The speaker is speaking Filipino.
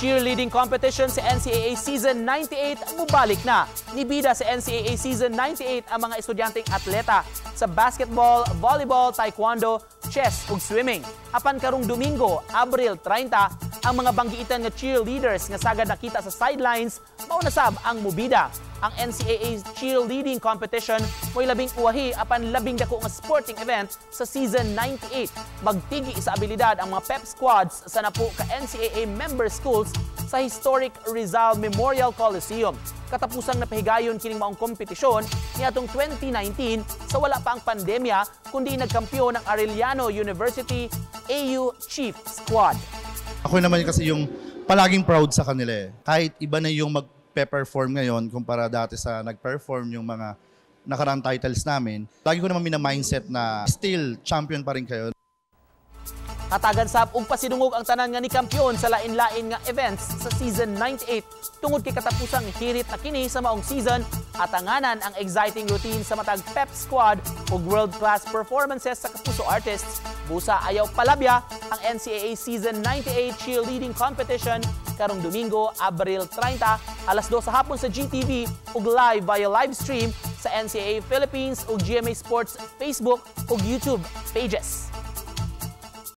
cheerleading competition sa NCAA Season 98 mubalik na. Nibida sa NCAA Season 98 ang mga estudyanteng atleta sa basketball, volleyball, taekwondo, chess ug swimming. Apan karong Domingo, Abril 30, ang mga banggiitan nga cheerleaders nga sagad nakita sa sidelines mao na sab ang mubida. Ang NCAA cheerleading competition mo'y labing uwahi apan labing dako nga sporting event sa Season 98. Magtigi sa abilidad ang mga pep squads sa napo ka NCAA member schools sa historic Rizal Memorial Coliseum. Katapusang napahigayon kining maong kompetisyon niadtong 2019 sa wala pa ang pandemya kundi nagkampiyon ang Arellano University AU Chief Squad. Ako naman kasi yung palaging proud sa kanila eh. Kahit iba na yung magpe-perform ngayon kumpara dati sa nag-perform yung mga nakaraang titles namin, lagi ko naman mina-mindset na still champion pa rin kayo. Hatagan sab og pasidungog ang tanan nga ni kampiyon sa lain-lain nga events sa Season 98 tungod kay katapusang hirit na kini sa maong season at anganan ang exciting routine sa matag pep squad ug world-class performances sa kapuso artists. Busa ayaw palabya ang NCAA Season 98 cheerleading competition karong Domingo, Abril 30, alas 2 sa hapon sa GTV ug live via live stream sa NCAA Philippines ug GMA Sports Facebook ug YouTube pages.